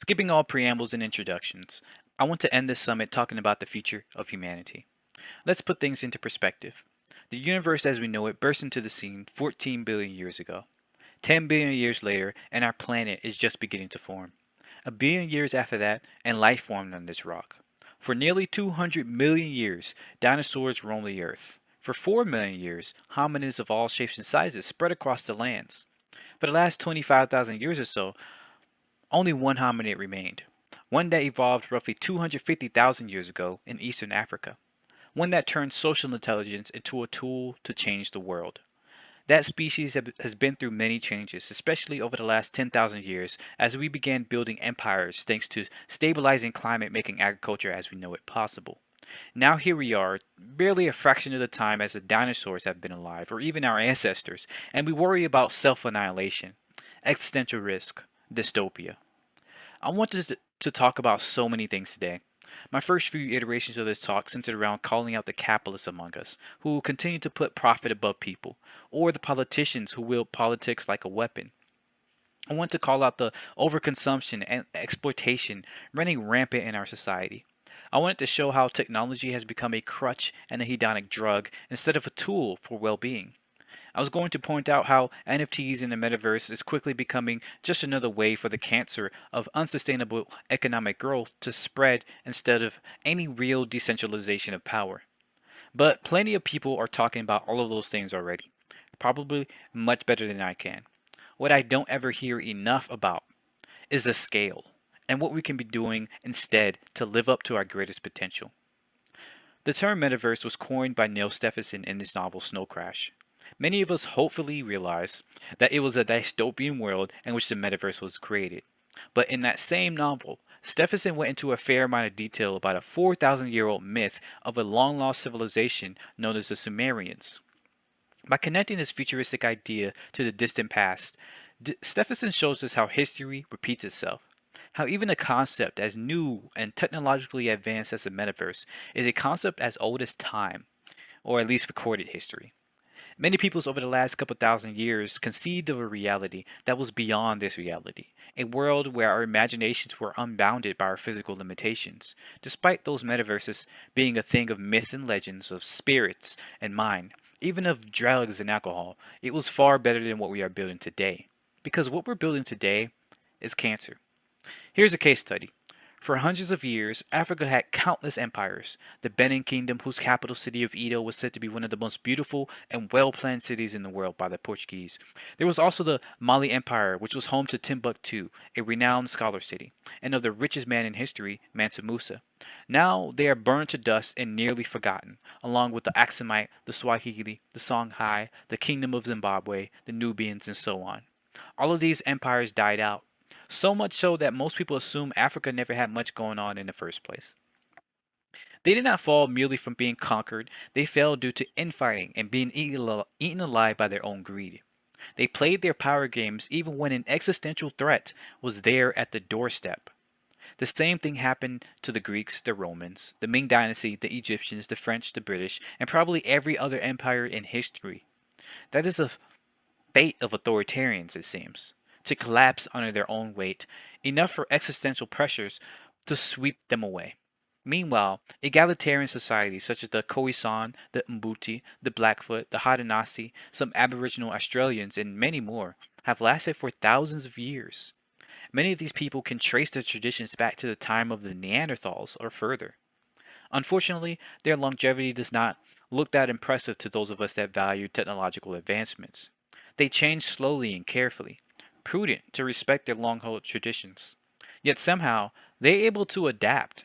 Skipping all preambles and introductions, I want to end this summit talking about the future of humanity. Let's put things into perspective. The universe as we know it burst into the scene 14 billion years ago. 10 billion years later, and our planet is just beginning to form. A billion years after that, and life formed on this rock. For nearly 200 million years, dinosaurs roamed the earth. For 4 million years, hominids of all shapes and sizes spread across the lands. For the last 25,000 years or so, only one hominid remained. One that evolved roughly 250,000 years ago in eastern Africa. One that turned social intelligence into a tool to change the world. That species has been through many changes, especially over the last 10,000 years as we began building empires thanks to stabilizing climate making agriculture as we know it possible. Now here we are, barely a fraction of the time as the dinosaurs have been alive, or even our ancestors, and we worry about self-annihilation, existential risk, dystopia. I wanted to talk about so many things today. My first few iterations of this talk centered around calling out the capitalists among us, who will continue to put profit above people, or the politicians who wield politics like a weapon. I want to call out the overconsumption and exploitation running rampant in our society. I wanted to show how technology has become a crutch and a hedonic drug instead of a tool for well-being. I was going to point out how NFTs in the metaverse is quickly becoming just another way for the cancer of unsustainable economic growth to spread instead of any real decentralization of power. But plenty of people are talking about all of those things already, probably much better than I can. What I don't ever hear enough about is the scale and what we can be doing instead to live up to our greatest potential. The term metaverse was coined by Neil Stephenson in his novel Snow Crash. Many of us hopefully realize that it was a dystopian world in which the metaverse was created. But in that same novel, Stephenson went into a fair amount of detail about a 4,000-year-old myth of a long-lost civilization known as the Sumerians. By connecting this futuristic idea to the distant past, Stephenson shows us how history repeats itself. How even a concept as new and technologically advanced as the metaverse is a concept as old as time, or at least recorded history. Many peoples over the last couple thousand years conceived of a reality that was beyond this reality, a world where our imaginations were unbounded by our physical limitations, despite those metaverses being a thing of myth and legends, of spirits and mind, even of drugs and alcohol. It was far better than what we are building today, because what we're building today is cancer. Here's a case study. For hundreds of years, Africa had countless empires. The Benin Kingdom, whose capital city of Edo was said to be one of the most beautiful and well-planned cities in the world by the Portuguese. There was also the Mali Empire, which was home to Timbuktu, a renowned scholar city, and of the richest man in history, Mansa Musa. Now they are burned to dust and nearly forgotten, along with the Aksumite, the Swahili, the Songhai, the Kingdom of Zimbabwe, the Nubians, and so on. All of these empires died out. So much so that most people assume Africa never had much going on in the first place. They did not fall merely from being conquered, they fell due to infighting and being eaten alive by their own greed. They played their power games even when an existential threat was there at the doorstep. The same thing happened to the Greeks, the Romans, the Ming Dynasty, the Egyptians, the French, the British, and probably every other empire in history. That is the fate of authoritarians, it seems, to collapse under their own weight, enough for existential pressures to sweep them away. Meanwhile, egalitarian societies such as the Khoisan, the Mbuti, the Blackfoot, the Haudenosaunee, some Aboriginal Australians, and many more have lasted for thousands of years. Many of these people can trace their traditions back to the time of the Neanderthals or further. Unfortunately, their longevity does not look that impressive to those of us that value technological advancements. They change slowly and carefully, prudent to respect their long-held traditions. Yet somehow, they're able to adapt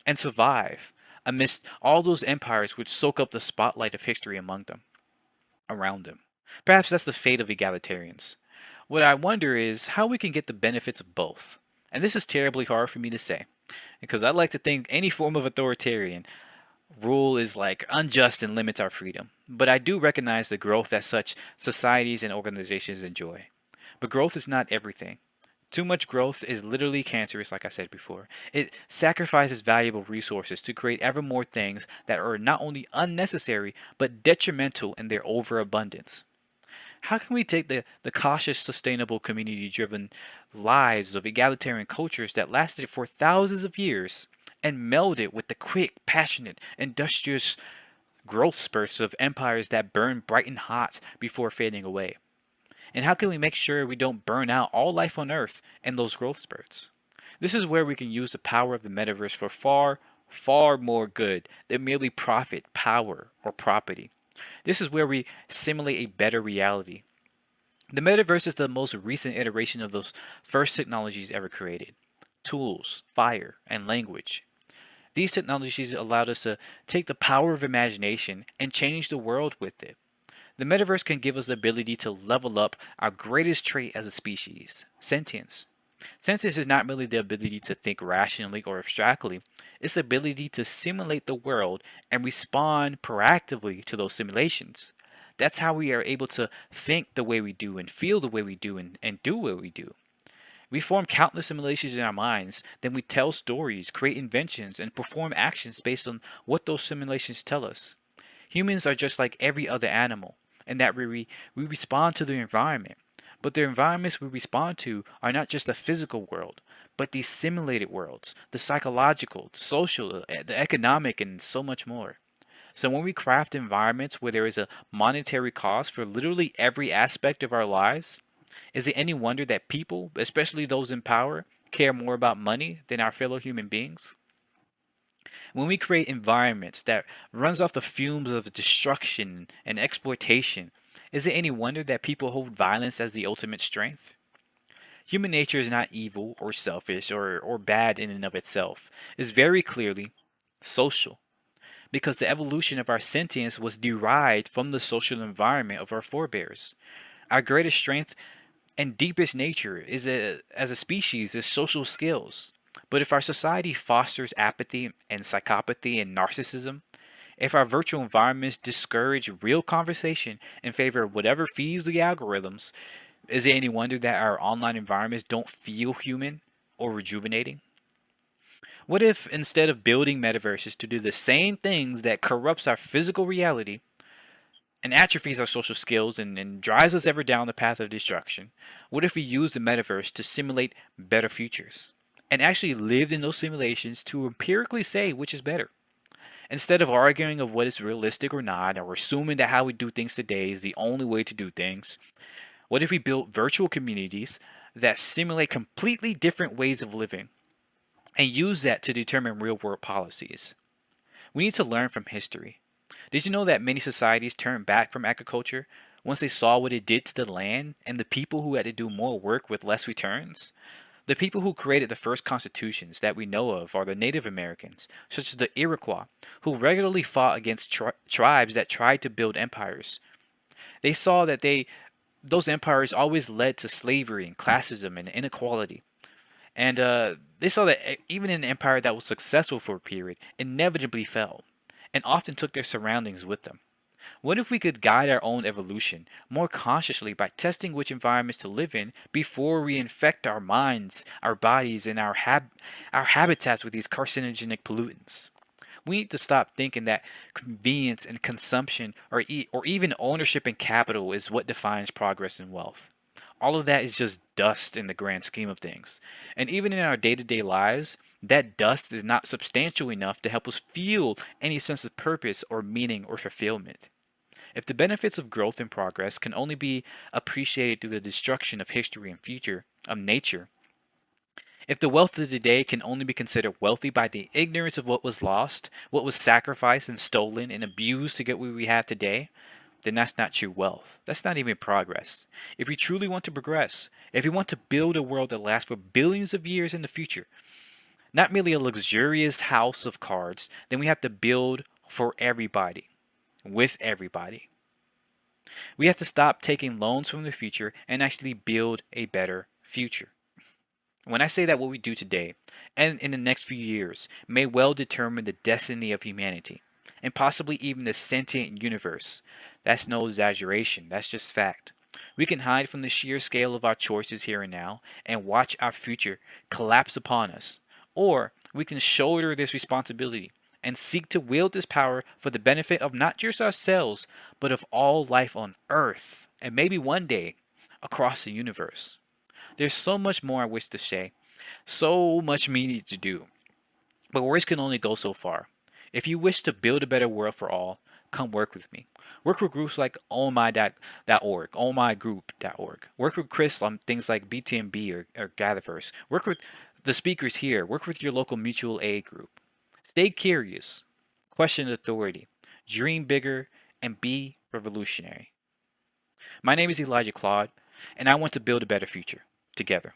and survive amidst all those empires which soak up the spotlight of history around them. Perhaps that's the fate of egalitarians. What I wonder is how we can get the benefits of both. And this is terribly hard for me to say, because I like to think any form of authoritarian rule is like unjust and limits our freedom. But I do recognize the growth that such societies and organizations enjoy. But growth is not everything. Too much growth is literally cancerous, like I said before. It sacrifices valuable resources to create ever more things that are not only unnecessary, but detrimental in their overabundance. How can we take the cautious, sustainable, community driven lives of egalitarian cultures that lasted for thousands of years and meld it with the quick, passionate, industrious growth spurts of empires that burn bright and hot before fading away? And how can we make sure we don't burn out all life on Earth in those growth spurts? This is where we can use the power of the metaverse for far, far more good than merely profit, power, or property. This is where we simulate a better reality. The metaverse is the most recent iteration of those first technologies ever created: tools, fire, and language. These technologies allowed us to take the power of imagination and change the world with it. The metaverse can give us the ability to level up our greatest trait as a species: sentience. Sentience is not merely the ability to think rationally or abstractly, it's the ability to simulate the world and respond proactively to those simulations. That's how we are able to think the way we do and feel the way we do and do what we do. We form countless simulations in our minds, then we tell stories, create inventions, and perform actions based on what those simulations tell us. Humans are just like every other animal, in that we respond to the environment. But the environments we respond to are not just the physical world, but these simulated worlds, the psychological, the social, the economic, and so much more. So when we craft environments where there is a monetary cost for literally every aspect of our lives, is it any wonder that people, especially those in power, care more about money than our fellow human beings? When we create environments that runs off the fumes of destruction and exploitation, is it any wonder that people hold violence as the ultimate strength? Human nature is not evil or selfish or bad in and of itself. It's very clearly social, because the evolution of our sentience was derived from the social environment of our forebears. Our greatest strength and deepest nature as a species is social skills. But if our society fosters apathy and psychopathy and narcissism, if our virtual environments discourage real conversation in favor of whatever feeds the algorithms, is it any wonder that our online environments don't feel human or rejuvenating? What if instead of building metaverses to do the same things that corrupts our physical reality and atrophies our social skills and drives us ever down the path of destruction, what if we use the metaverse to simulate better futures and actually lived in those simulations to empirically say which is better? Instead of arguing of what is realistic or not, or assuming that how we do things today is the only way to do things, what if we built virtual communities that simulate completely different ways of living and use that to determine real world policies? We need to learn from history. Did you know that many societies turned back from agriculture once they saw what it did to the land and the people who had to do more work with less returns? The people who created the first constitutions that we know of are the Native Americans, such as the Iroquois, who regularly fought against tribes that tried to build empires. They saw that those empires always led to slavery and classism and inequality. And they saw that even an empire that was successful for a period inevitably fell, and often took their surroundings with them. What if we could guide our own evolution more consciously by testing which environments to live in before we infect our minds, our bodies, and our habitats with these carcinogenic pollutants? We need to stop thinking that convenience and consumption or even ownership and capital is what defines progress and wealth. All of that is just dust in the grand scheme of things. And even in our day to day lives, that dust is not substantial enough to help us feel any sense of purpose or meaning or fulfillment. If the benefits of growth and progress can only be appreciated through the destruction of history and future, of nature, if the wealth of today can only be considered wealthy by the ignorance of what was lost, what was sacrificed and stolen and abused to get what we have today, then that's not true wealth. That's not even progress. If we truly want to progress, if we want to build a world that lasts for billions of years in the future, not merely a luxurious house of cards, then we have to build for everybody, with everybody. We have to stop taking loans from the future and actually build a better future. When I say that what we do today and in the next few years may well determine the destiny of humanity and possibly even the sentient universe, that's no exaggeration, that's just fact. We can hide from the sheer scale of our choices here and now and watch our future collapse upon us. Or we can shoulder this responsibility and seek to wield this power for the benefit of not just ourselves, but of all life on Earth, and maybe one day across the universe. There's so much more I wish to say, so much meaning to do, but words can only go so far. If you wish to build a better world for all, come work with me. Work with groups like allmy.org, allmygroup.org. Work with Chris on things like BTMB or Gatherverse. Work with the speakers here. Work with your local mutual aid group. Stay curious, question authority, dream bigger, and be revolutionary. My name is Elijah Claude, and I want to build a better future together.